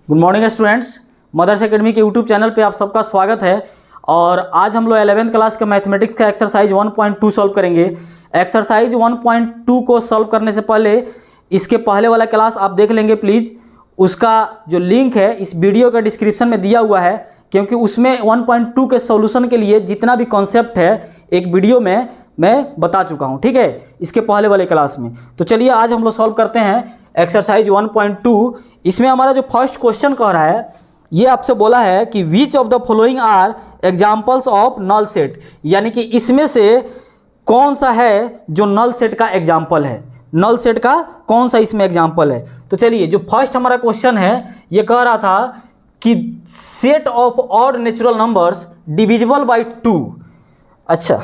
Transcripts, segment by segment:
Good morning students, Mothers Academy के YouTube channel पे आप सबका स्वागत है। और आज हम लोग 11th क्लास का मैथमेटिक्स का एक्सरसाइज 1.2 सॉल्व करेंगे। एक्सरसाइज 1.2 को सॉल्व करने से पहले इसके पहले वाला क्लास आप देख लेंगे प्लीज़। उसका जो लिंक है इस वीडियो के डिस्क्रिप्शन में दिया हुआ है, क्योंकि उसमें 1.2 के सॉल्यूशन के लिए जितना भी कॉन्सेप्ट है एक वीडियो में मैं बता चुका हूँ, ठीक है, इसके पहले वाले क्लास में। तो चलिए आज हम लोग सॉल्व करते हैं एक्सरसाइज 1.2। इसमें हमारा जो फर्स्ट क्वेश्चन कह रहा है, ये आपसे बोला है कि which of the following are examples of null set, यानी कि इसमें से कौन सा है जो नल सेट का एग्जाम्पल है, नल सेट का कौन सा इसमें एग्जाम्पल है। तो चलिए जो फर्स्ट हमारा क्वेश्चन है ये कह रहा था कि set of odd natural numbers divisible by 2। अच्छा,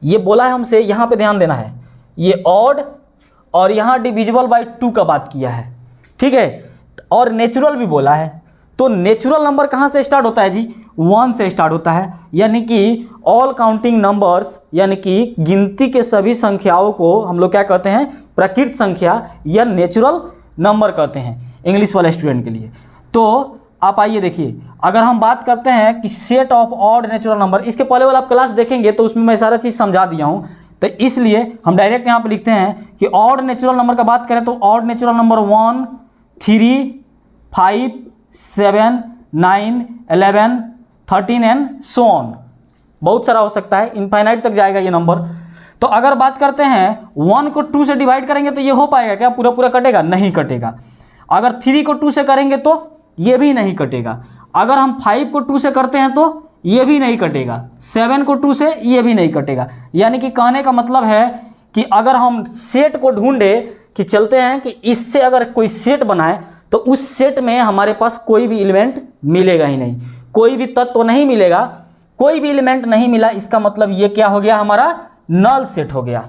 ये बोला है हमसे, यहाँ पे ध्यान देना है, ये ऑड और यहाँ डिविजिबल बाई 2 का बात किया है, ठीक है, और नेचुरल भी बोला है। तो नेचुरल नंबर कहाँ से स्टार्ट होता है जी? 1 से स्टार्ट होता है, यानी कि ऑल काउंटिंग नंबर्स, यानी कि गिनती के सभी संख्याओं को हम लोग क्या कहते हैं? प्रकृत संख्या या नेचुरल नंबर कहते हैं इंग्लिश वाले स्टूडेंट के लिए। तो आप आइए देखिए, अगर हम बात करते हैं कि set of odd natural number, इसके पहले वाला आप क्लास देखेंगे तो उसमें मैं सारा चीज़ समझा दिया हूँ, तो इसलिए हम डायरेक्ट यहाँ पे लिखते हैं कि ऑड नेचुरल नंबर का बात करें तो odd natural number 1, 3, 5, 7, 9, 11, 13 and so on, बहुत सारा हो सकता है, इनफाइनाइट तक जाएगा ये नंबर। तो अगर बात करते हैं 1 को 2 से डिवाइड करेंगे तो ये हो पाएगा क्या? पूरा पूरा कटेगा? नहीं कटेगा। अगर 3 को 2 से करेंगे तो ये भी नहीं कटेगा। अगर हम 5 को 2 से करते हैं तो ये भी नहीं कटेगा। 7 को 2 से ये भी नहीं कटेगा। यानी कि कहने का मतलब है कि अगर हम सेट को ढूंढे कि चलते हैं कि इससे अगर कोई सेट बनाए तो उस सेट में हमारे पास कोई भी एलिमेंट मिलेगा ही नहीं, कोई भी तत्व तो नहीं मिलेगा, कोई भी एलिमेंट नहीं मिला, इसका मतलब ये क्या हो गया? हमारा नल सेट हो गया,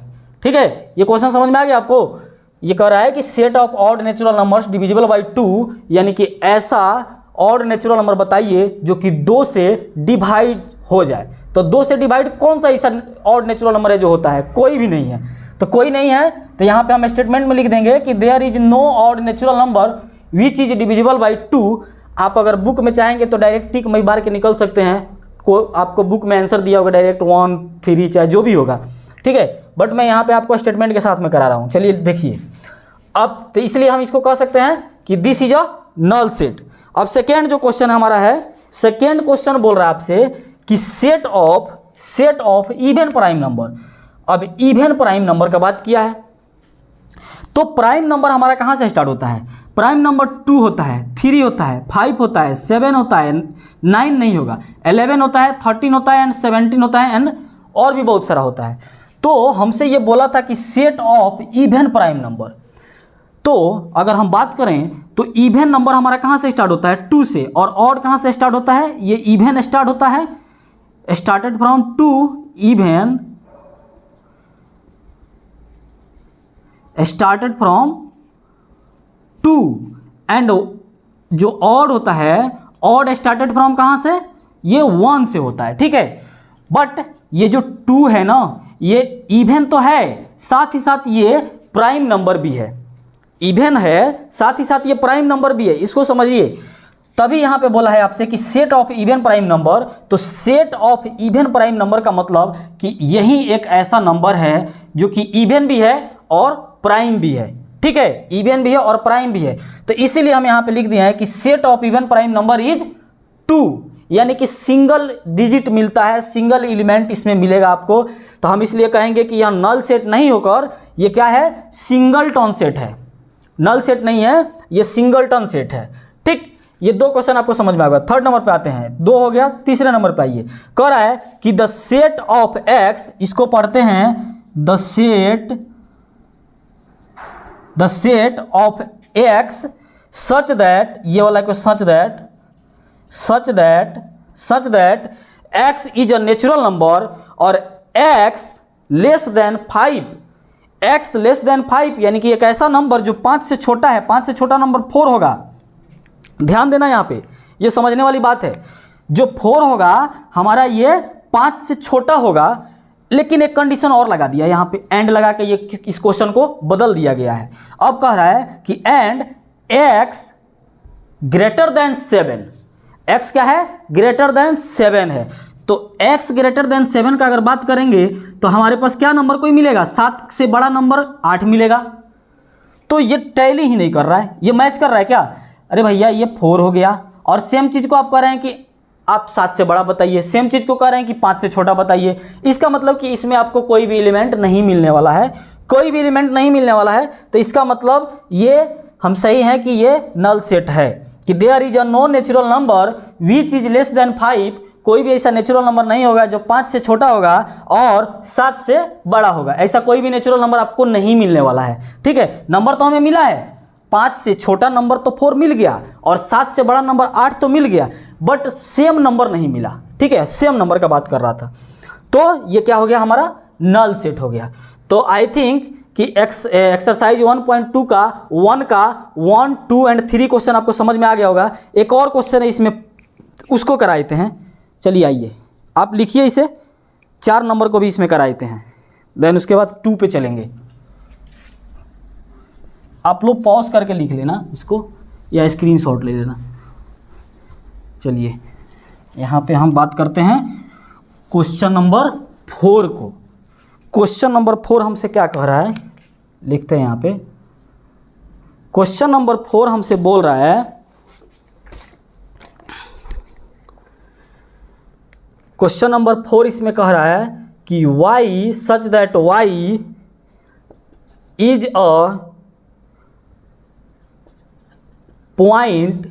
ठीक है। ये क्वेश्चन समझ में आ गया आपको? ये कह रहा है कि set of odd natural numbers divisible by 2, यानी कि ऐसा ऑड नेचुरल नंबर बताइए जो कि 2 से डिवाइड हो जाए। तो 2 से डिवाइड कौन सा ऐसा ऑड नेचुरल नंबर है जो होता है? कोई भी नहीं है। तो कोई नहीं है तो यहाँ पे हम स्टेटमेंट में लिख देंगे कि there is no odd natural number which is divisible by 2। आप अगर बुक में चाहेंगे तो डायरेक्ट टिक मई बार के निकल सकते हैं, आपको बुक में आंसर दिया होगा डायरेक्ट 1, 3 चाहे जो भी होगा, ठीक है, बट मैं यहाँ पे आपको स्टेटमेंट के साथ में करा रहा हूँ। चलिए देखिए अब, तो इसलिए हम इसको कह सकते हैं कि this is a null set. अब सेकेंड जो क्वेश्चन हमारा है, सेकेंड क्वेश्चन बोल रहा है आपसे कि set of even prime number. अब इवन प्राइम नंबर का बात किया है तो प्राइम नंबर हमारा कहाँ से स्टार्ट होता है? प्राइम नंबर 2 होता है, 3 होता है, 5 होता है, 7 होता है, 9 नहीं होगा, 11 होता है, 13 होता है एंड 17 होता है एंड और भी बहुत सारा होता है। तो हमसे ये बोला था कि set of even prime number. तो अगर हम बात करें तो इवन नंबर हमारा कहाँ से स्टार्ट होता है? 2 से। और ऑड कहाँ से स्टार्ट होता है? ये इवन स्टार्ट होता है, started from 2, even started from 2 and जो ऑड होता है, ऑड स्टार्टेड फ्रॉम कहाँ से? ये 1 से होता है, ठीक है। बट ये जो 2 है ना, ये इवन तो है, साथ ही साथ ये प्राइम नंबर भी है। इवन है साथ ही साथ ये प्राइम नंबर भी है, इसको समझिए। तभी यहाँ पे बोला है आपसे कि set of even prime number. तो set of even prime number का मतलब कि यही एक ऐसा नंबर है जो कि इवन भी है और प्राइम भी है, ठीक है, इवन भी है और प्राइम भी है। तो इसीलिए हम यहाँ पे लिख दिया है कि set of even prime number is 2, यानी कि सिंगल डिजिट मिलता है, सिंगल एलिमेंट इसमें मिलेगा आपको। तो हम इसलिए कहेंगे कि यह नल सेट नहीं होकर ये क्या है? सिंगलटन सेट है, नल सेट नहीं है, ये सिंगलटन सेट है, ठीक। ये 2 क्वेश्चन आपको समझ में आ गया। थर्ड नंबर पे आते हैं, 2 हो गया, तीसरे नंबर पे आइए। कह रहा है कि द सेट ऑफ एक्स, इसको पढ़ते हैं the set of x such that, ये वाला को such that x is a natural number और x less than 5, x less than 5 यानी कि एक ऐसा नंबर जो 5 से छोटा है, 5 से छोटा नंबर 4 होगा। ध्यान देना यहाँ पे, ये समझने वाली बात है। जो 4 होगा हमारा ये 5 से छोटा होगा, लेकिन एक कंडीशन और लगा दिया यहाँ पे, एंड लगा के ये इस क्वेश्चन को बदल दिया गया है। अब कह रहा है कि and x greater than 7, x क्या है, ग्रेटर देन 7 है। तो x ग्रेटर देन 7 का अगर बात करेंगे तो हमारे पास क्या नंबर कोई मिलेगा, 7 से बड़ा नंबर 8 मिलेगा। तो ये टैली ही नहीं कर रहा है, ये मैच कर रहा है क्या, अरे भैया ये 4 हो गया। और सेम चीज़ को आप कह रहे हैं कि आप 7 से बड़ा बताइए, सेम चीज़ को कह रहे हैं कि 5 से छोटा बताइए। इसका मतलब कि इसमें आपको कोई भी एलिमेंट नहीं मिलने वाला है, कोई भी एलिमेंट नहीं मिलने वाला है। तो इसका मतलब ये हम सही हैं कि ये नल सेट है, कि there is a no natural number which is less than 5। कोई भी ऐसा नेचुरल नंबर नहीं होगा जो 5 से छोटा होगा और 7 से बड़ा होगा। ऐसा कोई भी नेचुरल नंबर आपको नहीं मिलने वाला है। ठीक है, नंबर तो हमें मिला है, 5 से छोटा नंबर तो 4 मिल गया और 7 से बड़ा नंबर 8 तो मिल गया, बट सेम नंबर नहीं मिला। ठीक है, सेम नंबर का बात कर रहा था। तो ये क्या हो गया, हमारा नल सेट हो गया। तो आई थिंक कि एक्सरसाइज 1.2 का 1, 2 एंड 3 क्वेश्चन आपको समझ में आ गया होगा। एक और क्वेश्चन है इसमें, उसको कराते हैं। चलिए आइए, आप लिखिए इसे, 4 नंबर को भी इसमें कराते हैं, देन उसके बाद 2 पे चलेंगे। आप लोग पॉज करके लिख लेना इसको या स्क्रीनशॉट ले लेना। चलिए यहाँ पे हम बात करते हैं क्वेश्चन नंबर 4 को। क्वेश्चन नंबर 4 हमसे क्या कह रहा है, लिखते हैं यहाँ पे। क्वेश्चन नंबर 4 हमसे बोल रहा है, क्वेश्चन नंबर 4 इसमें कह रहा है कि y such that y is a point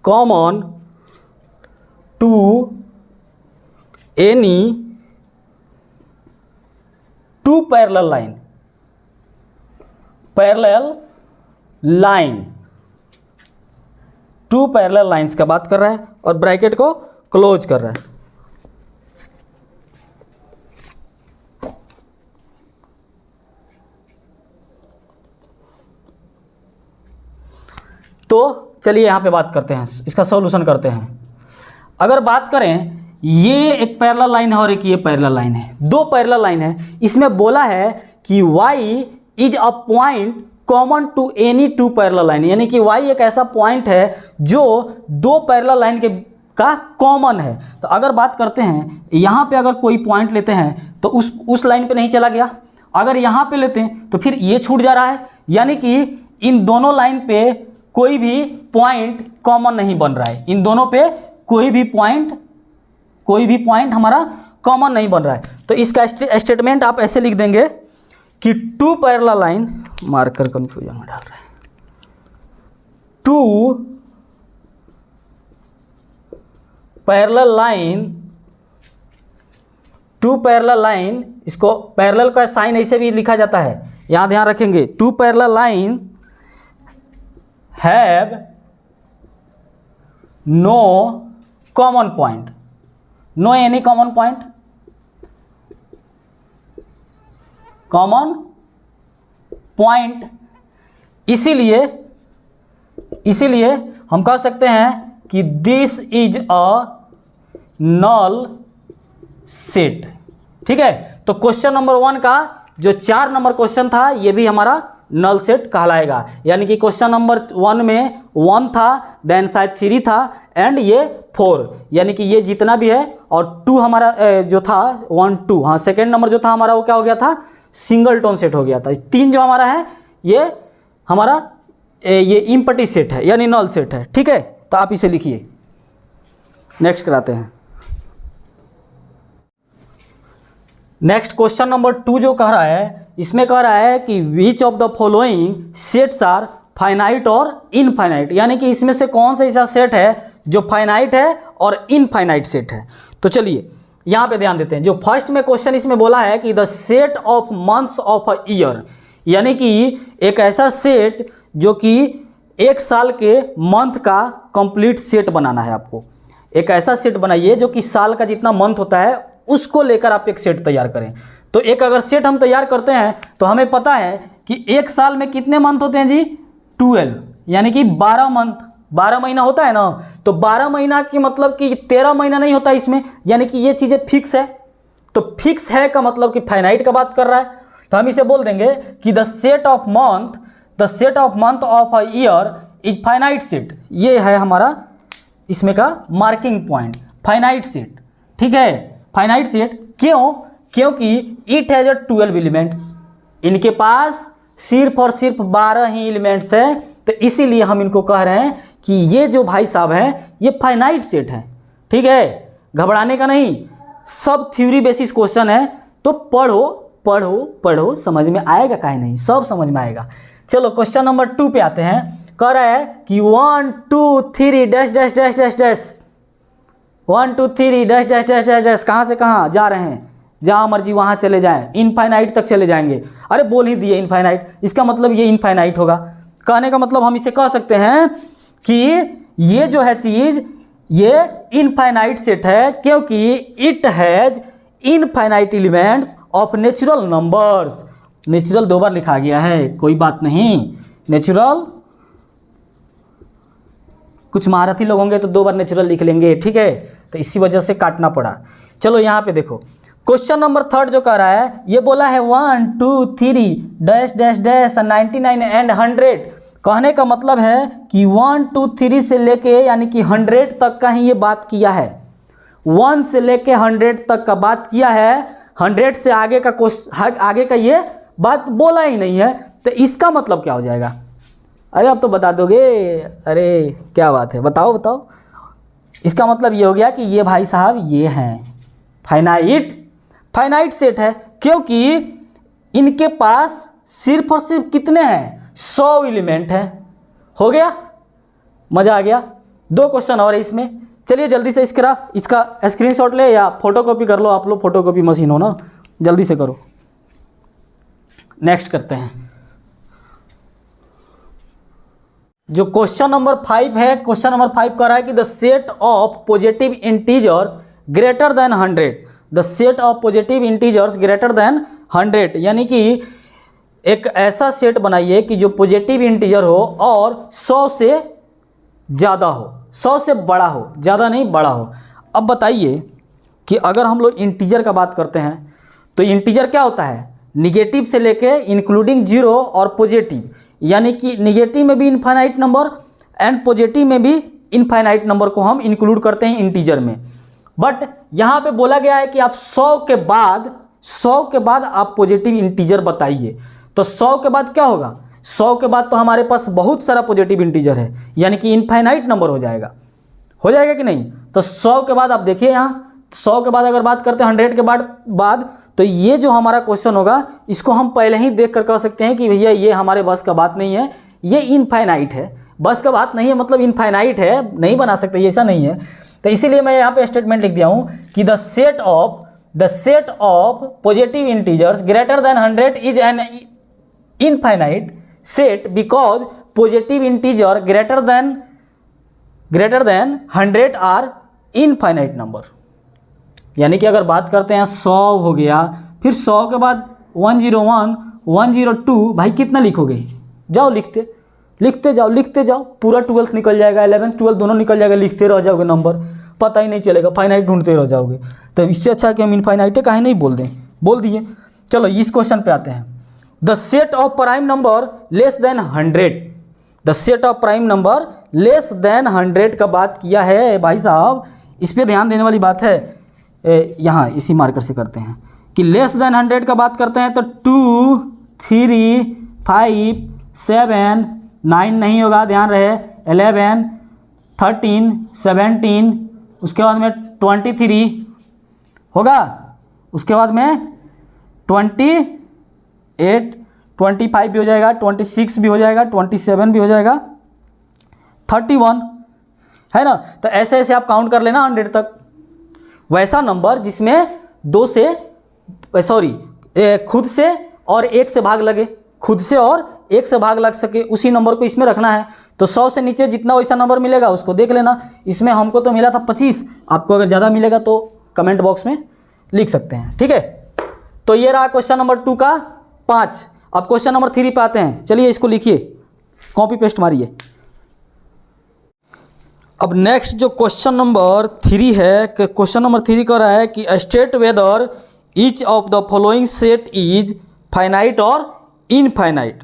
common to any 2 parallel line. Parallel line, 2 parallel lines का बात कर रहा है और ब्रैकेट को क्लोज कर रहा है। तो चलिए यहाँ पे बात करते हैं, इसका सॉल्यूशन करते हैं। अगर बात करें, ये एक पैरेलल लाइन है और एक ये पैरेलल लाइन है, 2 पैरेलल लाइन है। इसमें बोला है कि y is a point common to any 2 parallel line, यानी कि y एक ऐसा पॉइंट है जो 2 पैरेलल लाइन के का कॉमन है। तो अगर बात करते हैं, यहाँ पे अगर कोई पॉइंट लेते हैं तो उस लाइन पे नहीं चला गया। अगर यहाँ पे लेते हैं तो फिर ये छूट जा रहा है, यानी कि इन दोनों लाइन पे कोई भी पॉइंट कॉमन नहीं बन रहा है। इन दोनों पे कोई भी पॉइंट हमारा कॉमन नहीं बन रहा है। तो इसका स्टेटमेंट आप ऐसे लिख देंगे कि 2 पैरेलल लाइन, मार्कर कंफ्यूजन में डाल रहे हैं, 2 पैरेलल लाइन, इसको पैरेलल का साइन ऐसे भी लिखा जाता है, यहाँ ध्यान रखेंगे। 2 parallel line have no common point, no any common point, इसीलिए हम कह सकते हैं कि this is a null set. ठीक है, तो क्वेश्चन नंबर 1 का जो 4 नंबर क्वेश्चन था, ये भी हमारा नल सेट कहलाएगा। यानी कि क्वेश्चन नंबर 1 में 1 था, देन शायद 3 था एंड ये 4, यानी कि ये जितना भी है। और 2 हमारा जो था 1, 2, हाँ सेकेंड नंबर जो था हमारा वो क्या हो गया था, सिंगल टोन सेट हो गया था। 3 जो हमारा है ये हमारा ये इम्पटी सेट है, यानी नल सेट है। ठीक है, तो आप इसे लिखिए। नेक्स्ट कराते हैं। नेक्स्ट क्वेश्चन नंबर 2 जो कह रहा है, इसमें कह रहा है कि which of the following sets are finite और इनफाइनाइट, यानी कि इसमें से कौन सा ऐसा सेट है जो फाइनाइट है और इनफाइनाइट सेट है। तो चलिए यहाँ पे ध्यान देते हैं। जो फर्स्ट में क्वेश्चन इसमें बोला है कि the set of months of a year, यानी कि एक ऐसा सेट जो कि 1 साल के मंथ का कंप्लीट सेट बनाना है आपको। एक ऐसा सेट बनाइए जो कि साल का जितना मंथ होता है उसको लेकर आप एक सेट तैयार करें। तो एक अगर सेट हम तैयार करते हैं तो हमें पता है कि 1 साल में कितने मंथ होते हैं जी, 12, यानी कि 12 मंथ, 12 महीना होता है ना। तो 12 महीना की मतलब कि 13 महीना नहीं होता इसमें, यानी कि ये चीज़ें फिक्स है। तो फिक्स है का मतलब कि फाइनाइट का बात कर रहा है। तो हम इसे बोल देंगे कि the set of month the set of month of a year is finite set. ये है हमारा इसमें का मार्किंग पॉइंट, फाइनाइट सेट। ठीक है, फाइनाइट सेट क्यों? क्योंकि इट हैज 12 एलिमेंट्स, इनके पास सिर्फ और सिर्फ 12 ही एलिमेंट्स है, तो इसीलिए हम इनको कह रहे हैं कि ये जो भाई साहब हैं ये फाइनाइट सेट है। ठीक है, घबराने का नहीं, सब थ्योरी बेसिस क्वेश्चन है, तो पढ़ो पढ़ो पढ़ो, समझ में आएगा, काहे नहीं, सब समझ में आएगा। चलो क्वेश्चन नंबर 2 पे आते हैं। कह रहा है कि 1 2 3 dash dash dash dash dash, 1 2 3 dash dash dash dash dash, कहाँ से कहाँ जा रहे हैं, जहाँ मर्जी वहाँ चले जाएं, इनफाइनाइट तक चले जाएंगे। अरे बोल ही दिए इनफाइनाइट, इसका मतलब ये इनफाइनाइट होगा। कहने का मतलब हम इसे कह सकते हैं कि ये जो है चीज़ ये इनफाइनाइट सेट है, क्योंकि it has infinite elements of natural numbers. Natural 2 बार लिखा गया है, कोई बात नहीं, नेचुरल, कुछ महारथी लोग होंगे तो 2 बार नेचुरल लिख लेंगे। ठीक है, तो इसी वजह से काटना पड़ा। चलो यहाँ पे देखो क्वेश्चन नंबर 3 जो कह रहा है, ये बोला है 1 2 3 डैश डैश डैश 99 एंड 100। कहने का मतलब है कि 1 2 3 से लेके यानी कि 100 तक का ही ये बात किया है, 1 से लेके 100 तक का बात किया है, 100 से आगे का आगे का ये बात बोला ही नहीं है। तो इसका मतलब क्या हो जाएगा? अरे आप तो बता दोगे, अरे क्या बात है, बताओ बताओ। इसका मतलब ये हो गया कि ये भाई साहब ये हैं फाइनाइट सेट है, क्योंकि इनके पास सिर्फ और सिर्फ कितने हैं, 100 एलिमेंट हैं। हो गया, मज़ा आ गया। 2 क्वेश्चन और है इसमें। चलिए जल्दी से इसका स्क्रीनशॉट ले या फोटोकॉपी कर लो, आप लोग फोटोकॉपी मशीन हो ना, जल्दी से करो। नेक्स्ट करते हैं। जो क्वेश्चन नंबर 5 है, क्वेश्चन नंबर 5 कह रहा है कि the set of positive integers greater than 100, the set of positive integers greater than 100, यानी कि एक ऐसा सेट बनाइए कि जो पॉजिटिव इंटीजर हो और 100 से ज़्यादा हो, 100 से बड़ा हो, ज़्यादा नहीं बड़ा हो। अब बताइए कि अगर हम लोग इंटीजर का बात करते हैं तो इंटीजर क्या होता है, निगेटिव से लेके इंक्लूडिंग 0 और पॉजिटिव, यानी कि निगेटिव में भी इनफाइनाइट नंबर एंड पॉजिटिव में भी इनफाइनाइट नंबर को हम इंक्लूड करते हैं इंटीजर में। बट यहाँ पे बोला गया है कि आप 100 के बाद आप पॉजिटिव इंटीजर बताइए। तो 100 के बाद क्या होगा, 100 के बाद तो हमारे पास बहुत सारा पॉजिटिव इंटीजर है, यानी कि इनफाइनाइट नंबर हो जाएगा कि नहीं। तो 100 के बाद आप देखिए, यहाँ 100 के बाद अगर बात करते हैं 100 के बाद तो ये जो हमारा क्वेश्चन होगा इसको हम पहले ही देख कर कह सकते हैं कि भैया ये हमारे बस का बात नहीं है, ये इनफाइनाइट है। बस का बात नहीं है मतलब इनफाइनाइट है, नहीं बना सकते, ऐसा नहीं है। तो इसीलिए मैं यहाँ पे स्टेटमेंट लिख दिया हूँ कि the set of positive integers greater than 100 is an infinite set because positive integer greater than 100 are infinite number. यानी कि अगर बात करते हैं 100 हो गया, फिर 100 के बाद 101 102, भाई कितना लिखोगे, जाओ लिखते जाओ, पूरा 12th निकल जाएगा, 11th 12th दोनों निकल जाएगा, लिखते रह जाओगे, नंबर पता ही नहीं चलेगा, फाइनाइट ढूंढते रह जाओगे। तो इससे अच्छा कि हम इनफाइनाइट काहे नहीं बोल दिए। चलो इस क्वेश्चन पे आते हैं। The set of prime number less than 100, the set of prime number less than 100 का बात किया है भाई साहब, इस पर ध्यान देने वाली बात है। यहाँ इसी मार्कर से करते हैं कि लेस देन 100 का बात करते हैं तो 2 3 5 7 9 नहीं होगा, ध्यान रहे, 11 13 17, उसके बाद में 23 होगा, उसके बाद में 28 25 भी हो जाएगा, 26 भी हो जाएगा, 27 भी हो जाएगा, 31 है ना। तो ऐसे ऐसे आप काउंट कर लेना 100 तक। वैसा नंबर जिसमें खुद से और 1 से भाग लगे, खुद से और 1 से भाग लग सके, उसी नंबर को इसमें रखना है। तो 100 से नीचे जितना वैसा नंबर मिलेगा उसको देख लेना। इसमें हमको तो मिला था 25, आपको अगर ज़्यादा मिलेगा तो कमेंट बॉक्स में लिख सकते हैं, ठीक है। तो ये रहा क्वेश्चन नंबर 2 का 5। अब क्वेश्चन नंबर 3 पे आते हैं। चलिए इसको लिखिए, कॉपी पेस्ट मारिए। अब नेक्स्ट जो क्वेश्चन नंबर 3 है, क्वेश्चन नंबर 3 कह रहा है कि state whether each of the following set is finite और इनफाइनाइट।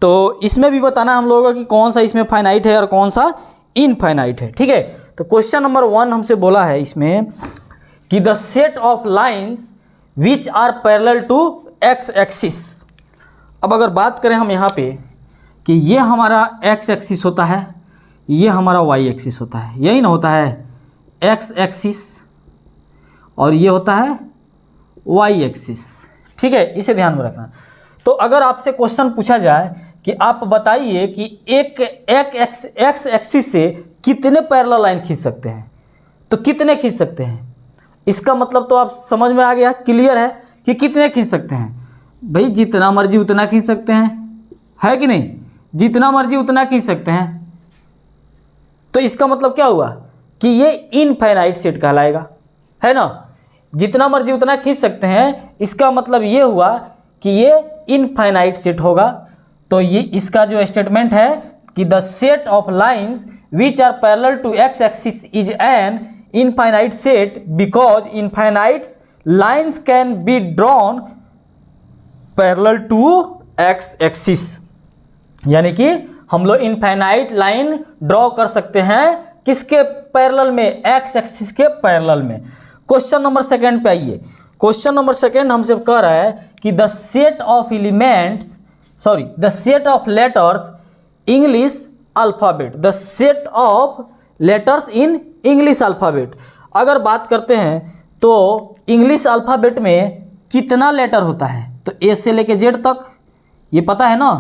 तो इसमें भी बताना है हम लोगों को कि कौन सा इसमें फाइनाइट है और कौन सा इनफाइनाइट है, ठीक है। तो क्वेश्चन नंबर 1 हमसे बोला है इसमें कि the set of lines which are parallel to x axis. अब अगर बात करें हम यहाँ पे कि ये हमारा एक्स एक्सिस होता है, ये हमारा वाई एक्सिस होता है, यही ना होता है एक्स एक्सिस, और ये होता है वाई एक्सिस, ठीक है, इसे ध्यान में रखना। तो अगर आपसे क्वेश्चन पूछा जाए कि आप बताइए कि एक एक्स एक्सिस से कितने पैरेलल लाइन खींच सकते हैं, तो कितने खींच सकते हैं, इसका मतलब तो आप समझ में आ गया, क्लियर है कि कितने खींच सकते हैं। भाई जितना मर्जी उतना खींच सकते हैं, है कि नहीं, जितना मर्जी उतना खींच सकते हैं। तो इसका मतलब क्या हुआ कि ये इनफाइनाइट सेट कहलाएगा, है ना। जितना मर्जी उतना खींच सकते हैं, इसका मतलब ये हुआ कि ये इनफाइनाइट सेट होगा। तो ये इसका जो स्टेटमेंट है कि the set of lines which are parallel to x axis is an infinite set because infinite lines can be drawn parallel to x axis. यानी कि हम लोग इनफाइनाइट लाइन ड्रॉ कर सकते हैं किसके पैरेलल में, एक्स एक्सिस के पैरेलल में। क्वेश्चन नंबर 2 पे आइए। क्वेश्चन नंबर 2 हमसे कह रहा है कि the set of elements the set of letters English alphabet, the set of letters in English alphabet. अगर बात करते हैं तो इंग्लिश अल्फ़ाबेट में कितना लेटर होता है, तो ए से लेके जेड तक, ये पता है ना।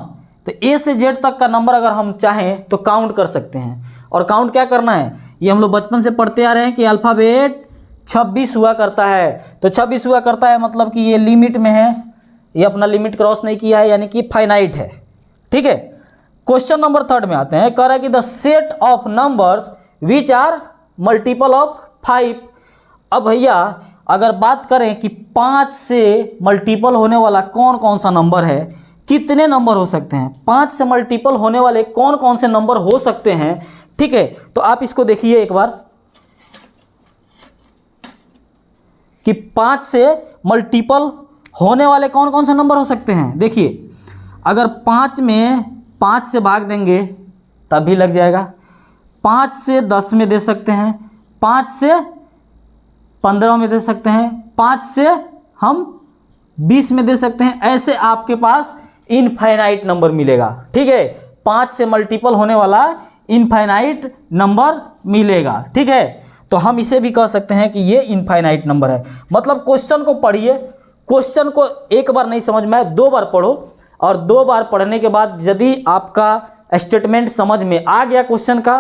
तो ए से जेड तक का नंबर अगर हम चाहें तो काउंट कर सकते हैं। और काउंट क्या करना है, ये हम लोग बचपन से पढ़ते आ रहे हैं कि अल्फ़ाबेट 26 हुआ करता है। तो 26 हुआ करता है मतलब कि ये लिमिट में है, ये अपना लिमिट क्रॉस नहीं किया है, यानी कि फाइनाइट है, ठीक है। क्वेश्चन नंबर 3 में आते हैं। कह रहा है कि the set of numbers which are multiple of 5। अब भैया अगर बात करें कि 5 से मल्टीपल होने वाला कौन कौन सा नंबर है, कितने नंबर हो सकते हैं, 5 से मल्टीपल होने वाले कौन कौन से नंबर हो सकते हैं, ठीक है। तो आप इसको देखिए एक बार कि 5 से मल्टीपल होने वाले कौन कौन से नंबर हो सकते हैं। देखिए अगर 5 में 5 से भाग देंगे तब भी लग जाएगा, 5 से 10 में दे सकते हैं, 5 से 15 में दे सकते हैं, 5 से हम 20 में दे सकते हैं। ऐसे आपके पास इनफाइनाइट नंबर मिलेगा, ठीक है। 5 से मल्टीपल होने वाला इनफाइनाइट नंबर मिलेगा, ठीक है। तो हम इसे भी कह सकते हैं कि ये इनफाइनाइट नंबर है। मतलब क्वेश्चन को पढ़िए, क्वेश्चन को एक बार नहीं समझ में आए 2 बार पढ़ो, और 2 बार पढ़ने के बाद यदि आपका स्टेटमेंट समझ में आ गया क्वेश्चन का,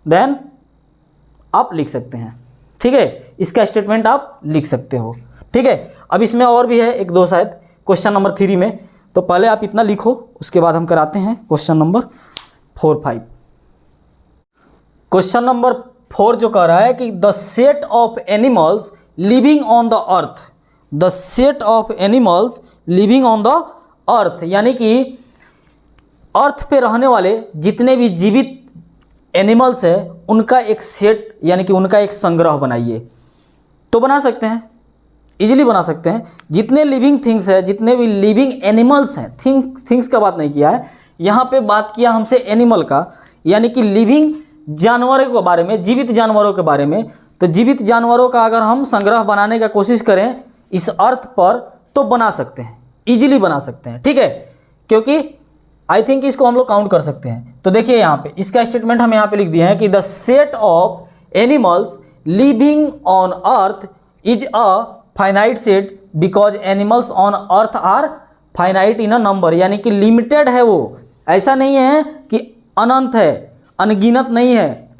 देन आप लिख सकते हैं, ठीक है। इसका स्टेटमेंट आप लिख सकते हो, ठीक है। अब इसमें और भी है 1-2 शायद क्वेश्चन नंबर 3 में, तो पहले आप इतना लिखो, उसके बाद हम कराते हैं क्वेश्चन नंबर 4-5। क्वेश्चन नंबर 4 जो कह रहा है कि the set of animals living on the earth, the set of animals living on the earth, यानी कि अर्थ पे रहने वाले जितने भी जीवित एनिमल्स है उनका एक सेट, यानी कि उनका एक संग्रह बनाइए। तो बना सकते हैं, इजीली बना सकते हैं। जितने लिविंग थिंग्स है, जितने भी लिविंग एनिमल्स हैं, थिंग्स का बात नहीं किया है यहाँ पे, बात किया हमसे एनिमल का, यानी कि लिविंग जानवरों के बारे में, जीवित जानवरों के बारे में। तो जीवित जानवरों का अगर हम संग्रह बनाने का कोशिश करें इस अर्थ पर तो बना सकते हैं, इजीली बना सकते हैं, ठीक है। क्योंकि आई थिंक इसको हम लोग काउंट कर सकते हैं। तो देखिए यहाँ पे इसका स्टेटमेंट हम यहाँ पे लिख दिए हैं कि the set of animals living on earth is a finite set because animals on earth are finite in a number, यानी कि लिमिटेड है वो, ऐसा नहीं है कि अनंत है, अनगिनत नहीं है।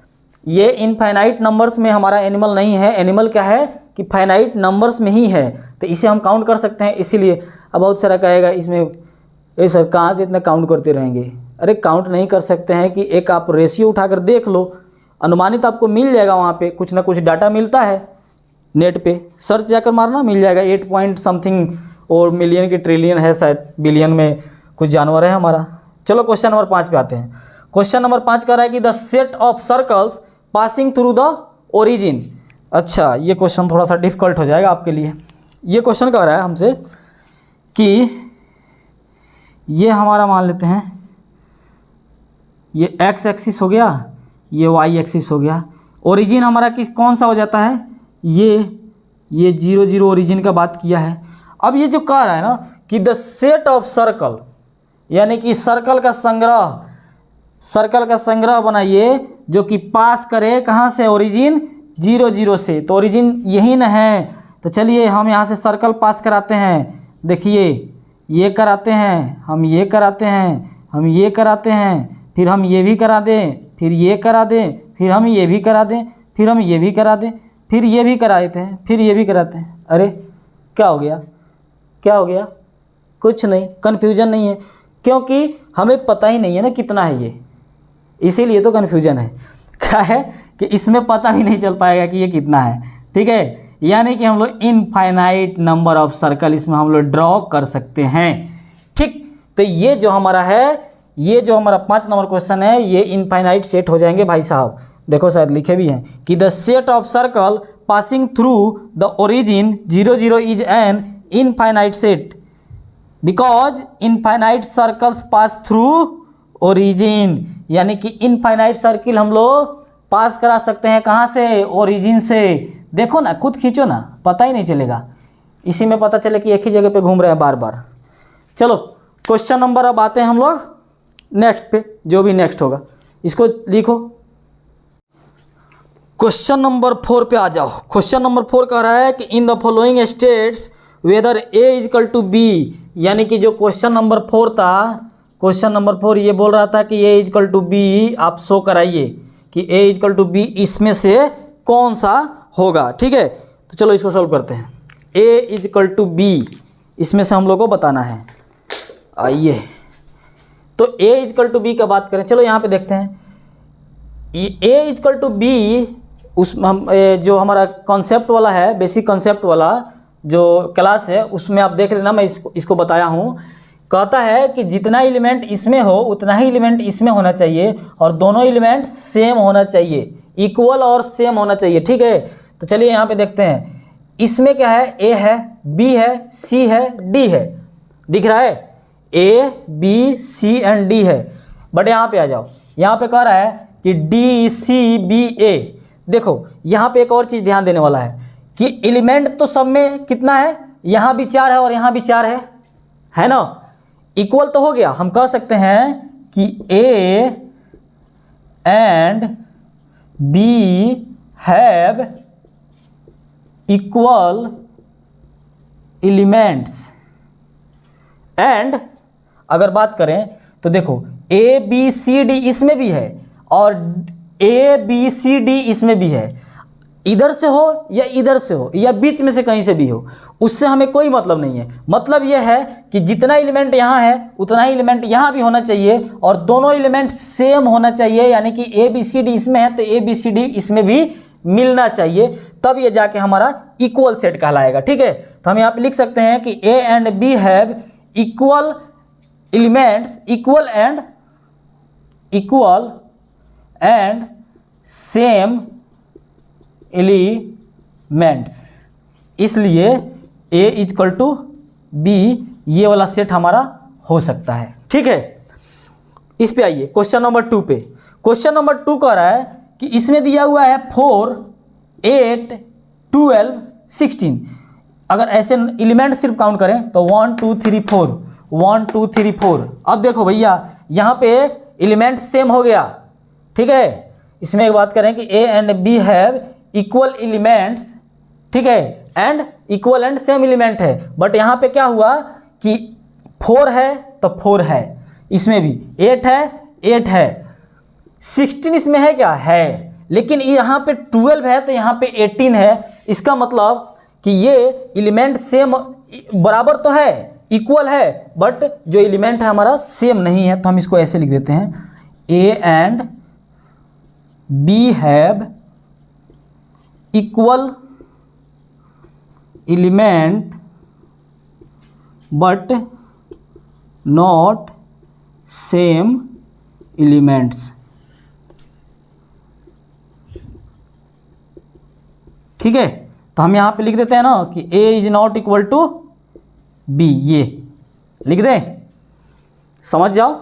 ये इनफाइनाइट नंबर्स में हमारा एनिमल नहीं है, एनिमल क्या है कि फाइनाइट नंबर्स में ही है, तो इसे हम काउंट कर सकते हैं। इसीलिए अब बहुत सारा कहेगा इसमें, ए सर कहाँ से इतना काउंट करते रहेंगे। अरे काउंट नहीं कर सकते हैं कि एक आप रेशियो उठाकर देख लो, अनुमानित आपको मिल जाएगा, वहाँ पे कुछ ना कुछ डाटा मिलता है, नेट पे सर्च जाकर मारना मिल जाएगा। 8 पॉइंट समथिंग और मिलियन की ट्रिलियन है, शायद बिलियन में कुछ जानवर है हमारा। चलो क्वेश्चन नंबर 5 पे आते हैं। क्वेश्चन नंबर 5 कह रहा है कि the set of circles passing through the origin. अच्छा, ये क्वेश्चन थोड़ा सा डिफिकल्ट हो जाएगा आपके लिए। ये क्वेश्चन कह रहा है हमसे कि ये हमारा मान लेते हैं ये एक्स एक्सिस हो गया, ये वाई एक्सिस हो गया। ओरिजिन हमारा कौन सा हो जाता है, ये 0 0 ओरिजिन का बात किया है। अब ये जो कह रहा है ना कि द सेट ऑफ सर्कल, यानी कि सर्कल का संग्रह बनाइए जो कि पास करे कहाँ से, ओरिजिन 0 0 से। तो ओरिजिन यही न है, तो चलिए हम यहाँ से सर्कल पास कराते हैं। देखिए ये कराते हैं, हम ये कराते हैं, हम ये कराते हैं, फिर हम ये भी करा दें, फिर ये करा दें, फिर हम ये भी करा दें, फिर हम ये भी करा दें, फिर ये भी करा देते हैं, फिर ये भी कराते हैं। अरे क्या हो गया, क्या हो गया? कुछ नहीं, कन्फ्यूजन नहीं है, क्योंकि हमें पता ही नहीं है ना कितना है ये, इसीलिए तो कन्फ्यूजन है। क्या है कि इसमें पता भी नहीं चल पाएगा कि ये कितना है। ठीक है, यानी कि हम लोग इनफाइनाइट नंबर ऑफ सर्कल इसमें हम लोग ड्रॉ कर सकते हैं। ठीक, तो ये जो हमारा है, ये जो हमारा 5 नंबर क्वेश्चन है, ये इनफाइनाइट सेट हो जाएंगे भाई साहब। देखो शायद लिखे भी हैं कि the set of circle passing through the origin 0 0 is an infinite set because infinite circles pass through origin. यानी कि इनफाइनाइट सर्किल हम लोग पास करा सकते हैं कहाँ से, ओरिजिन से। देखो ना, खुद खींचो ना, पता ही नहीं चलेगा, इसी में पता चले कि एक ही जगह पे घूम रहे हैं बार बार। चलो क्वेश्चन नंबर अब आते हैं हम लोग नेक्स्ट पे, जो भी नेक्स्ट होगा इसको लिखो। क्वेश्चन नंबर 4 पे आ जाओ। क्वेश्चन नंबर 4 कह रहा है कि in the following states whether A is equal to B, यानी कि जो क्वेश्चन नंबर 4 था, क्वेश्चन नंबर 4 ये बोल रहा था कि A is equal to B, आप शो कराइए कि A is equal to B इसमें से कौन सा होगा। ठीक है, तो चलो इसको सॉल्व करते हैं। ए इज इक्वल टू बी, इसमें से हम लोग को बताना है। आइए, तो ए इज इक्वल टू बी का बात करें, चलो यहाँ पे देखते हैं। ए इज इक्वल टू बी, उस हम जो हमारा कॉन्सेप्ट वाला है, बेसिक कॉन्सेप्ट वाला जो क्लास है, उसमें आप देख लेना, मैं इसको बताया हूँ। कहता है कि जितना एलिमेंट इसमें हो उतना ही एलिमेंट इसमें होना चाहिए, और दोनों एलिमेंट सेम होना चाहिए, इक्वल और सेम होना चाहिए। ठीक है, तो चलिए यहाँ पे देखते हैं। इसमें क्या है, ए है, बी है, सी है, डी है, दिख रहा है, A B C and D है। बट यहाँ पे आ जाओ, यहाँ पे कह रहा है कि डी सी बी ए। देखो यहाँ पे एक और चीज़ ध्यान देने वाला है कि एलिमेंट तो सब में कितना है, यहाँ भी 4 है और यहाँ भी 4 है ना, इक्वल तो हो गया। हम कह सकते हैं कि A and B have equal elements. And अगर बात करें तो देखो ए बी सी डी इसमें भी है और ए बी सी डी इसमें भी है, इधर से हो या इधर से हो या बीच में से कहीं से भी हो, उससे हमें कोई मतलब नहीं है। मतलब यह है कि जितना एलिमेंट यहाँ है उतना ही एलिमेंट यहाँ भी होना चाहिए और दोनों एलिमेंट सेम होना चाहिए। यानी कि ए बी सी डी इसमें है तो ए बी सी डी इसमें भी मिलना चाहिए, तब ये जाके हमारा इक्वल सेट कहलाएगा। ठीक है, तो हम यहाँ पे लिख सकते हैं कि A and B have equal elements, equal and same elements, इसलिए A is equal to B, ये वाला सेट हमारा हो सकता है। ठीक है, इस पे आइए क्वेश्चन नंबर 2 पे। क्वेश्चन नंबर 2 कह रहा है कि इसमें दिया हुआ है 4 8 12 16। अगर ऐसे एलिमेंट सिर्फ काउंट करें तो 1 2 3 4 1 2 3 4। अब देखो भैया यहाँ पे एलिमेंट सेम हो गया। ठीक है, इसमें एक बात करें कि A and B have equal elements, ठीक है, and equal and same element है। बट यहाँ पे क्या हुआ कि 4 है तो 4 है, इसमें भी 8 है 8 है, 16 इसमें है क्या है, लेकिन यहाँ पे 12 है तो यहाँ पे 18 है। इसका मतलब कि ये एलिमेंट सेम बराबर तो है, इक्वल है, बट जो एलिमेंट है हमारा सेम नहीं है। तो हम इसको ऐसे लिख देते हैं, A and B have equal element but not same elements. ठीक है, तो हम यहाँ पे लिख देते हैं ना कि A is not equal to B, ये लिख दें, समझ जाओ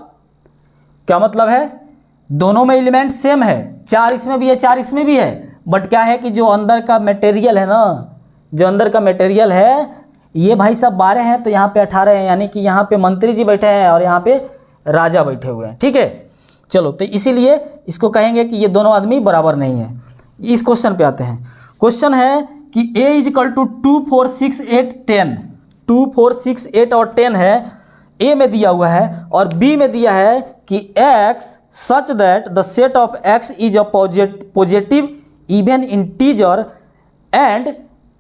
क्या मतलब है दोनों में एलिमेंट सेम है, 4 इसमें भी है 4 इसमें भी है, बट क्या है कि जो अंदर का मटेरियल है ना, जो अंदर का मटेरियल है ये भाई सब 12 हैं तो यहाँ पे 18 हैं, यानी कि यहाँ पे मंत्री जी बैठे हैं और यहाँ पे राजा बैठे हुए हैं। ठीक है, चलो तो इसीलिए इसको कहेंगे कि ये दोनों आदमी बराबर नहीं है। इस क्वेश्चन पे आते हैं। क्वेश्चन है कि a = 2, 4, 6, 8, 10, 2, 4, 6, 8 और 10 है, a में दिया हुआ है, और b में दिया है कि x such that the set of x is a positive even integer and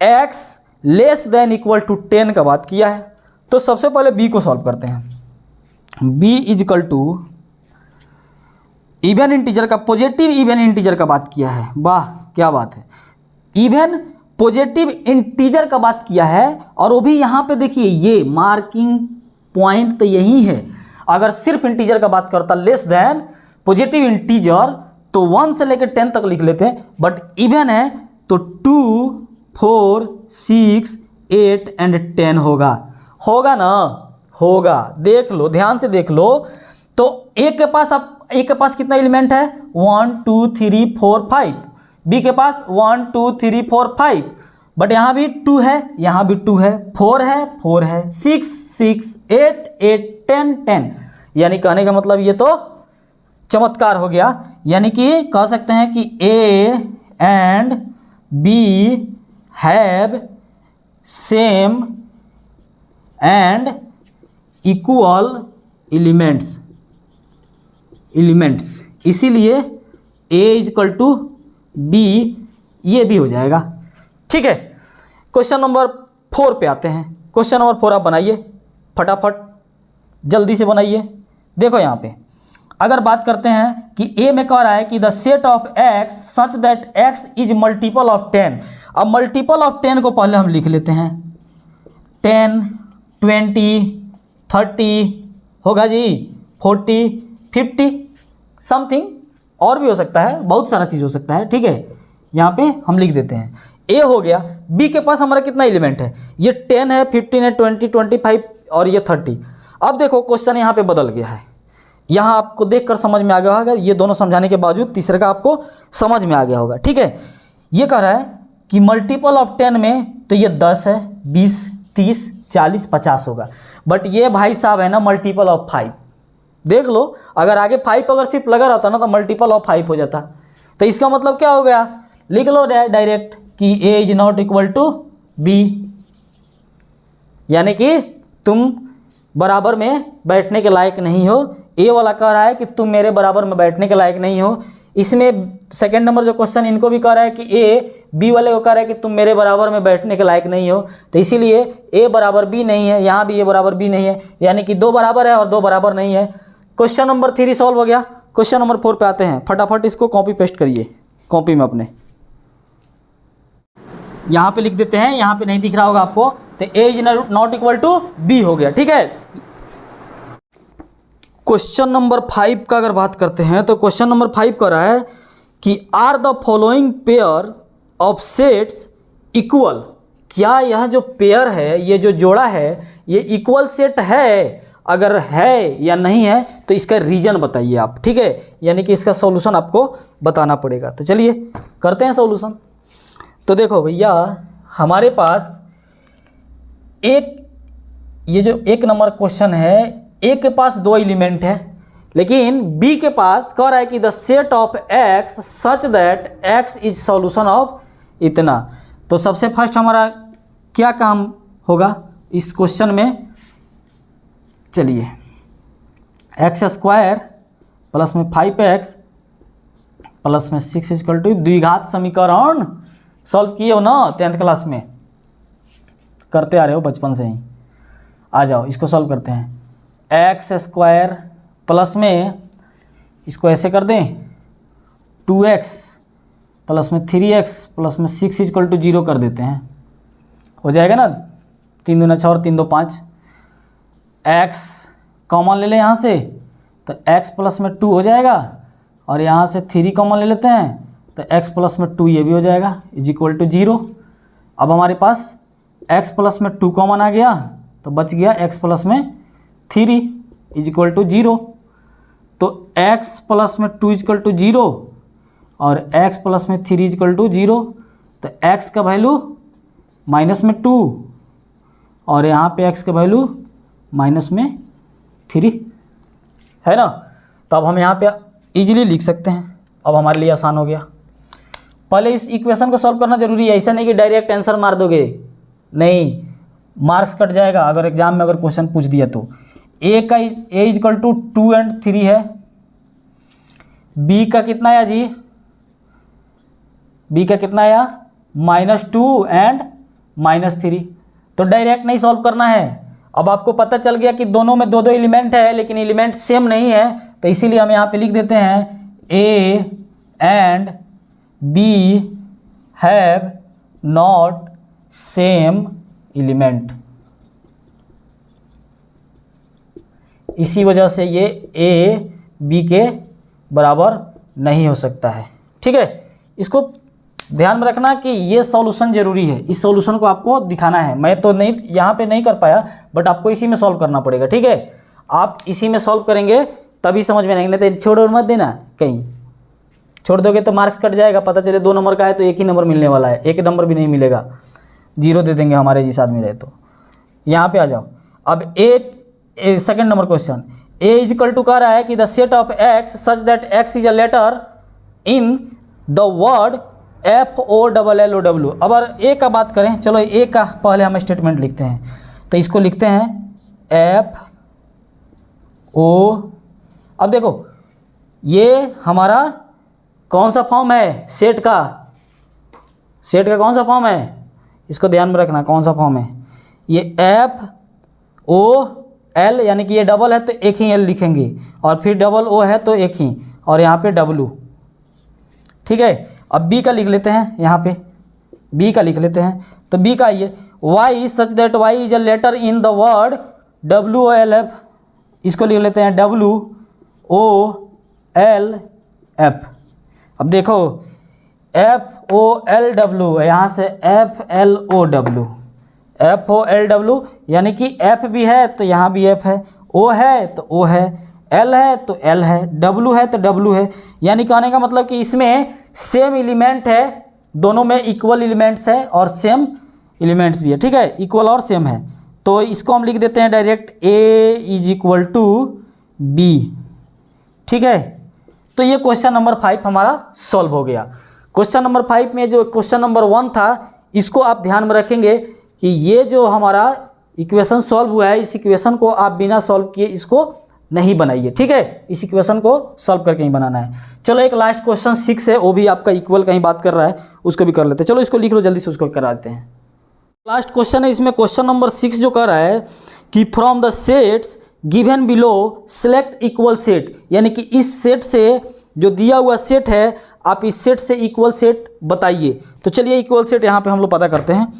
x less than equal to 10 का बात किया है। तो सबसे पहले b को सॉल्व करते हैं। b = इवन इंटीजर का, पॉजिटिव इवन इंटीजर का बात किया है। वाह क्या बात है, इवन पॉजिटिव इंटीजर का बात किया है, और वो भी यहाँ पे देखिए ये मार्किंग पॉइंट तो यही है। अगर सिर्फ इंटीजर का बात करता लेस देन पॉजिटिव इंटीजर तो 1 से लेकर 10 तक लिख लेते हैं, बट इवन है तो 2, 4, 6, 8 एंड 10 होगा ना, होगा। देख लो, ध्यान से देख लो। तो ए के पास कितना एलिमेंट है, 1 2 3 4 5, बी के पास 1 2 3 4 5, बट यहाँ भी 2 है, यहाँ भी 2 है, 4 है, 6 6, 8 8, 10 10, यानी कहने का मतलब ये तो चमत्कार हो गया। यानी कि कह सकते हैं कि A and B have same and equal elements, इसीलिए a = b ये भी हो जाएगा। ठीक है, क्वेश्चन नंबर 4 पे आते हैं। क्वेश्चन नंबर 4 आप बनाइए फटाफट, जल्दी से बनाइए। देखो यहाँ पे अगर बात करते हैं कि a में कह रहा है कि the set of x such that x is multiple of 10। अब मल्टीपल ऑफ 10 को पहले हम लिख लेते हैं, 10 20 30 होगा जी, 40 50 समथिंग, और भी हो सकता है, बहुत सारा चीज़ हो सकता है। ठीक है, यहाँ पे हम लिख देते हैं। ए हो गया। बी के पास हमारा कितना एलिमेंट है, ये 10 है, 15 है, 20 25 और ये 30। अब देखो क्वेश्चन यहाँ पे बदल गया है, यहाँ आपको देखकर समझ में आ गया होगा, ये दोनों समझाने के बावजूद तीसरे का आपको समझ में आ गया होगा। ठीक है, ये कह रहा है कि मल्टीपल ऑफ 10 में तो ये 10 है, 20 30 40 50 होगा, बट ये भाई साहब है ना मल्टीपल ऑफ 5। देख लो, अगर आगे 5 अगर सिर्फ लगा रहता ना तो मल्टीपल ऑफ 5 हो जाता। तो इसका मतलब क्या हो गया, लिख लो डायरेक्ट कि a = b, यानी कि तुम बराबर में बैठने के लायक नहीं हो। ए वाला कह रहा है कि तुम मेरे बराबर में बैठने के लायक नहीं हो। इसमें सेकंड नंबर जो क्वेश्चन इनको भी कह रहा है कि ए बी वाले को कह रहा है कि तुम मेरे बराबर में बैठने के लायक नहीं हो, तो इसीलिए ए बराबर बी नहीं है, यहाँ भी ए बराबर बी नहीं है, यानी कि 2 बराबर है और 2 बराबर नहीं है। क्वेश्चन नंबर 3 सॉल्व हो गया। क्वेश्चन नंबर 4 पे आते हैं, फटाफट इसको कॉपी पेस्ट करिए कॉपी में अपने, यहाँ पे लिख देते हैं, यहाँ पे नहीं दिख रहा होगा आपको, तो a ≠ b हो गया। ठीक है, क्वेश्चन नंबर 5 का अगर बात करते हैं तो क्वेश्चन नंबर 5 कह रहा है कि are the following pair of sets equal. क्या यह जो पेयर है, ये जो जोड़ा है, ये इक्वल सेट है? अगर है या नहीं है तो इसका रीजन बताइए आप। ठीक है, यानी कि इसका सॉल्यूशन आपको बताना पड़ेगा। तो चलिए करते हैं सॉल्यूशन। तो देखो भैया, हमारे पास ये जो 1 नंबर क्वेश्चन है, ए के पास 2 एलिमेंट है, लेकिन बी के पास कह रहा है कि the set of x such that x is solution of इतना। तो सबसे फर्स्ट हमारा क्या काम होगा इस क्वेश्चन में, चलिए x² प्लस में 5x प्लस में 6 = द्विघात समीकरण सॉल्व किए हो ना 10th क्लास में, करते आ रहे हो बचपन से ही। आ जाओ इसको सॉल्व करते हैं। x² प्लस में, इसको ऐसे कर दें, 2x प्लस में 3x प्लस में 6 = 0 कर देते हैं, हो जाएगा ना। 3 दूना 6 और 3 2 5। x कॉमन ले लें यहाँ से, तो x प्लस में 2 हो जाएगा, और यहाँ से 3 कॉमन ले लेते हैं तो x प्लस में 2 ये भी हो जाएगा, = 0। अब हमारे पास x प्लस में 2 कॉमन आ गया तो बच गया x प्लस में 3 = 0। तो x प्लस में 2 इजकल टू 0 और x प्लस में 3 इजकल टू 0, तो x का वैल्यू माइनस में 2 और यहाँ पे x का वैल्यू माइनस में 3 है ना। तो अब हम यहाँ पे इजीली लिख सकते हैं, अब हमारे लिए आसान हो गया। पहले इस इक्वेशन को सॉल्व करना जरूरी है, ऐसा नहीं कि डायरेक्ट आंसर मार दोगे, नहीं, मार्क्स कट जाएगा अगर एग्जाम में अगर क्वेश्चन पूछ दिया तो। ए का ए इजकल टू 2 और 3 है, बी का कितना आया जी, बी का कितना आया -2 और -3, तो डायरेक्ट नहीं सॉल्व करना है। अब आपको पता चल गया कि दोनों में दो दो एलिमेंट है लेकिन एलिमेंट सेम नहीं है, तो इसीलिए हम यहाँ पे लिख देते हैं A and B have not same element. इसी वजह से ये ए बी के बराबर नहीं हो सकता है। ठीक है, इसको ध्यान में रखना कि ये सॉल्यूशन जरूरी है, इस सॉल्यूशन को आपको दिखाना है। मैं तो नहीं यहाँ पे नहीं कर पाया, बट आपको इसी में सॉल्व करना पड़ेगा। ठीक है, आप इसी में सॉल्व करेंगे तभी समझ में आएंगे, नहीं तो छोड़ मत देना, कहीं छोड़ दोगे तो मार्क्स कट जाएगा, पता चले 2 नंबर का है तो 1 ही नंबर मिलने वाला है, 1 नंबर भी नहीं मिलेगा, 0 दे देंगे हमारे जिस आदमी रहे। तो यहाँ पे आ जाओ। अब second number question, A is equal to कह रहा है कि the set of x such that x is a letter in the word FOLLOW। अब अगर ए का बात करें, चलो ए का पहले हम स्टेटमेंट लिखते हैं, तो इसको लिखते हैं FO। अब देखो ये हमारा कौन सा फॉर्म है, सेट का कौन सा फॉर्म है, इसको ध्यान में रखना कौन सा फॉर्म है। ये FOL यानी कि ये डबल है तो एक ही L लिखेंगे, और फिर डबल O है तो एक ही, और यहाँ पे W। ठीक है, अब बी का लिख लेते हैं, यहाँ पे बी का लिख लेते हैं। तो बी का ये y such that y is a letter in the word WOLF, इसको लिख लेते हैं WOLF। अब देखो FOLW, यहाँ से FLOW यानी कि F भी है तो यहाँ भी F है, O है तो O है, L है तो L है, W है तो W है। यानी कहने का मतलब कि इसमें सेम एलिमेंट है, दोनों में इक्वल एलिमेंट्स है और सेम एलिमेंट्स भी है। ठीक है, इक्वल और सेम है, तो इसको हम लिख देते हैं direct A is equal to B। ठीक है, तो ये क्वेश्चन नंबर 5 हमारा सॉल्व हो गया। क्वेश्चन नंबर 5 में जो क्वेश्चन नंबर 1 था, इसको आप ध्यान में रखेंगे कि ये जो हमारा इक्वेशन सॉल्व हुआ है, इस इक्वेशन को आप बिना सॉल्व किए इसको नहीं बनाइए। ठीक है, इस इक्वेशन को सॉल्व करके ही बनाना है। चलो एक लास्ट क्वेश्चन 6 है, वो भी आपका इक्वल का ही बात कर रहा है, उसको भी कर लेते हैं। चलो इसको लिख लो जल्दी से, उसको करा देते हैं। लास्ट क्वेश्चन है, इसमें क्वेश्चन नंबर 6 जो कर रहा है कि from the sets given below select equal set, यानी कि इस सेट से जो दिया हुआ सेट है, आप इस सेट से इक्वल सेट बताइए। तो चलिए इक्वल सेट यहाँ पे हम लोग पता करते हैं।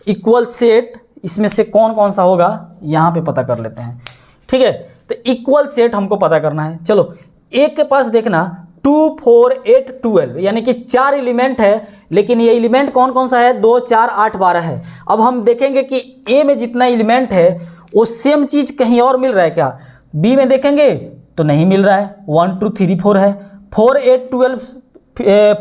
इक्वल सेट इसमें से कौन कौन सा होगा यहाँ पे पता कर लेते हैं। ठीक है, तो इक्वल सेट हमको पता करना है। चलो एक के पास देखना 2 4 8 12 यानी कि 4 एलिमेंट है, लेकिन ये एलिमेंट कौन कौन सा है, 2 4 8 12 है। अब हम देखेंगे कि ए में जितना एलिमेंट है वो सेम चीज़ कहीं और मिल रहा है क्या, बी में देखेंगे तो नहीं मिल रहा है, 1 2 3 4 है, 4 8 12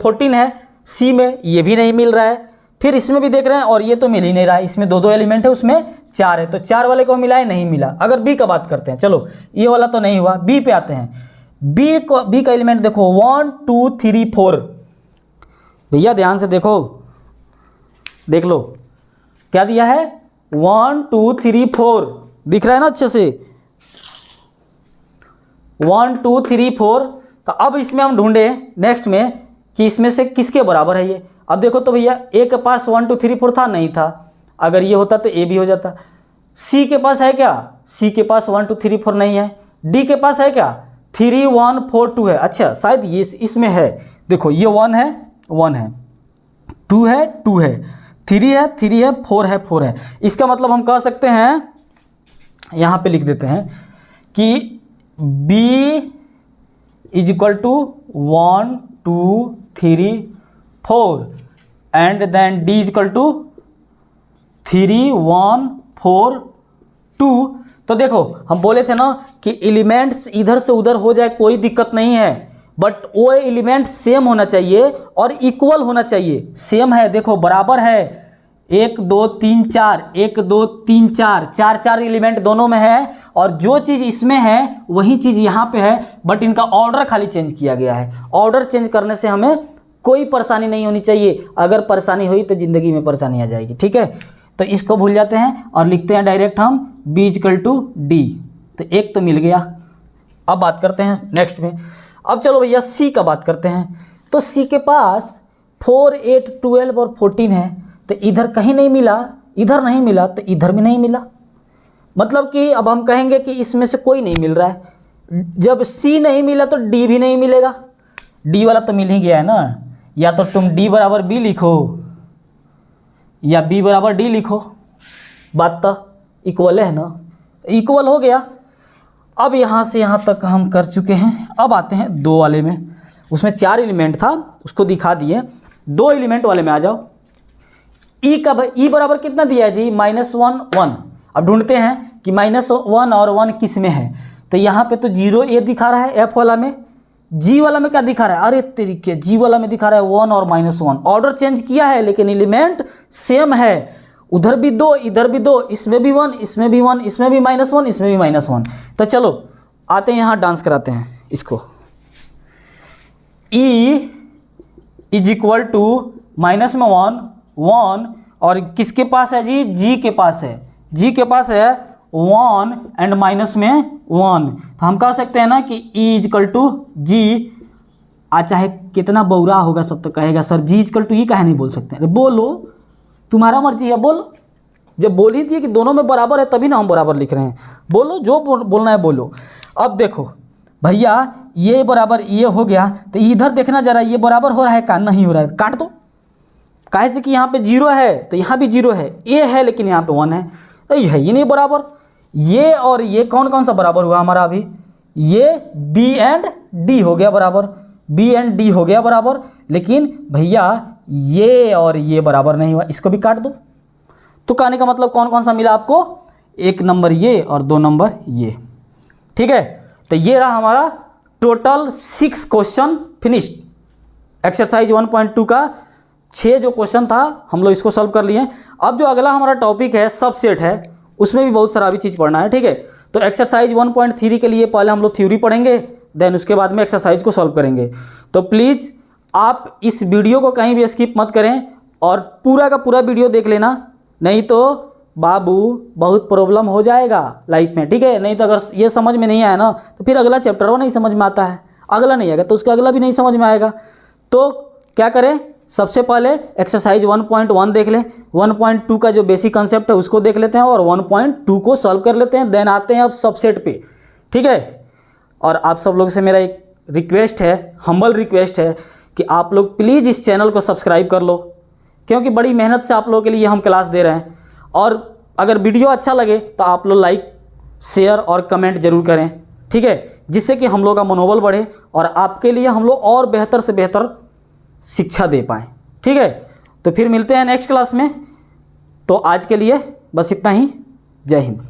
14 है, सी में ये भी नहीं मिल रहा है, फिर इसमें भी देख रहे हैं और ये तो मिल ही नहीं रहा है, इसमें 2 2 एलिमेंट है, उसमें 4 है, तो 4 वाले को मिला है, नहीं मिला। अगर बी का बात करते हैं, चलो ये वाला तो नहीं हुआ, बी पे आते हैं। बी का एलिमेंट देखो 1 2 3 4, भैया ध्यान से देखो, देख लो क्या दिया है, 1 2 3 4 दिख रहा है ना अच्छे से, 1 2 3 4। तो अब इसमें हम ढूंढे नेक्स्ट में कि इसमें से किसके बराबर है ये। अब देखो तो भैया ए के पास 1 2 3 4 था, नहीं था, अगर ये होता तो ए भी हो जाता। सी के पास है क्या, सी के पास 1 2 3 4 नहीं है। डी के पास है क्या, 3 1 4 2 है, अच्छा शायद ये इसमें है, देखो ये 1 है 1 है, 2 है 2 है, 3 है 3 है, 4 है 4 है। इसका मतलब हम कह सकते हैं, यहाँ पे लिख देते हैं कि B is equal to 1 2 3 4 and then D is equal to 3 1 4 2। तो देखो हम बोले थे ना कि एलिमेंट्स इधर से उधर हो जाए कोई दिक्कत नहीं है, बट वो एलिमेंट सेम होना चाहिए और इक्वल होना चाहिए। सेम है, देखो बराबर है, 1 2 3 4, 1 2 3 4, 4 4 एलिमेंट दोनों में है, और जो चीज़ इसमें है वही चीज़ यहाँ पे है, बट इनका ऑर्डर खाली चेंज किया गया है। ऑर्डर चेंज करने से हमें कोई परेशानी नहीं होनी चाहिए, अगर परेशानी हुई तो ज़िंदगी में परेशानी आ जाएगी। ठीक है, तो इसको भूल जाते हैं और लिखते हैं डायरेक्ट हम b = d। तो एक तो मिल गया। अब बात करते हैं नेक्स्ट में। अब चलो भैया c का बात करते हैं। तो c के पास 4 8 12 और 14 है, तो इधर कहीं नहीं मिला, इधर नहीं मिला तो इधर भी नहीं मिला। मतलब कि अब हम कहेंगे कि इसमें से कोई नहीं मिल रहा है। जब c नहीं मिला तो d भी नहीं मिलेगा। d वाला तो मिल ही गया है ना, या तो तुम d = b लिखो या b = d लिखो, बात तो इक्वल है ना, इक्वल हो गया। अब यहाँ से यहाँ तक हम कर चुके हैं। अब आते हैं 2 वाले में। उसमें 4 एलिमेंट था, उसको दिखा दिए। 2 एलिमेंट वाले में आ जाओ। ई बराबर कितना दिया है जी? -1 1। अब ढूंढते हैं कि -1 और 1 किस में है। तो यहाँ पे तो 0 ये दिखा रहा है f वाला में। g वाला में क्या दिखा रहा है? अरे तरीके, g वाला में दिखा रहा है 1 और -1। ऑर्डर चेंज किया है लेकिन एलिमेंट सेम है। उधर भी 2, इधर भी 2, इसमें भी 1, इसमें भी 1, इसमें भी -1, इसमें भी -1। तो चलो आते हैं यहाँ, डांस कराते हैं इसको। e = -1 1, और किसके पास है जी? g के पास है। g के पास है 1 एंड -1। तो हम कह सकते हैं ना कि e = g। चाहे कितना बौरा होगा सब तो कहेगा सर g = e काहे नहीं बोल सकते? अरे बोलो, तुम्हारा मर्जी है, बोलो। जब बोल ही दिए कि दोनों में बराबर है तभी ना हम बराबर लिख रहे हैं। बोलो, जो बोलना है बोलो। अब देखो भैया, ये बराबर ये हो गया, तो इधर देखना जरा, ये बराबर हो रहा है का? नहीं हो रहा है, काट दो। काहे से कि यहाँ पे 0 है तो यहाँ भी 0 है, ए है लेकिन यहाँ पे 1 है, तो ये है ही नहीं बराबर। ये और ये कौन कौन सा बराबर हुआ हमारा? अभी ये b एंड d हो गया बराबर, b एंड d हो गया बराबर, लेकिन भैया ये और ये बराबर नहीं हुआ, इसको भी काट दो। तो कहने का मतलब कौन कौन सा मिला आपको? 1 नंबर ये और 2 नंबर ये। ठीक है, तो ये रहा हमारा टोटल 6 क्वेश्चन फिनिश्ड। एक्सरसाइज 1.2 का 6 जो क्वेश्चन था हम लोग इसको सॉल्व कर लिए। अब जो अगला हमारा टॉपिक है सबसेट है, उसमें भी बहुत सारा भी चीज़ पढ़ना है। ठीक है, तो एक्सरसाइज 1.3 के लिए पहले हम लोग थ्योरी पढ़ेंगे, देन उसके बाद में एक्सरसाइज को सॉल्व करेंगे। तो प्लीज़ आप इस वीडियो को कहीं भी स्किप मत करें और पूरा का पूरा वीडियो देख लेना, नहीं तो बाबू बहुत प्रॉब्लम हो जाएगा लाइफ में। ठीक है, नहीं तो अगर ये समझ में नहीं आया ना तो फिर अगला चैप्टर वो नहीं समझ में आता है, अगला नहीं आएगा तो उसका अगला भी नहीं समझ में आएगा। तो क्या करें, सबसे पहले एक्सरसाइज 1.1 देख लें, 1.2 का जो बेसिक कंसेप्ट है उसको देख लेते हैं और 1.2 को सॉल्व कर लेते हैं, देन आते हैं अब सबसेट पे। ठीक है, और आप सब लोग से मेरा एक रिक्वेस्ट है, हम्बल रिक्वेस्ट है कि आप लोग प्लीज़ इस चैनल को सब्सक्राइब कर लो, क्योंकि बड़ी मेहनत से आप लोगों के लिए हम क्लास दे रहे हैं। और अगर वीडियो अच्छा लगे तो आप लोग लाइक, शेयर और कमेंट ज़रूर करें। ठीक है, जिससे कि हम लोग का मनोबल बढ़े और आपके लिए हम लोग और बेहतर से बेहतर शिक्षा दे पाएँ। ठीक है, तो फिर मिलते हैं नेक्स्ट क्लास में। तो आज के लिए बस इतना ही। जय हिंद।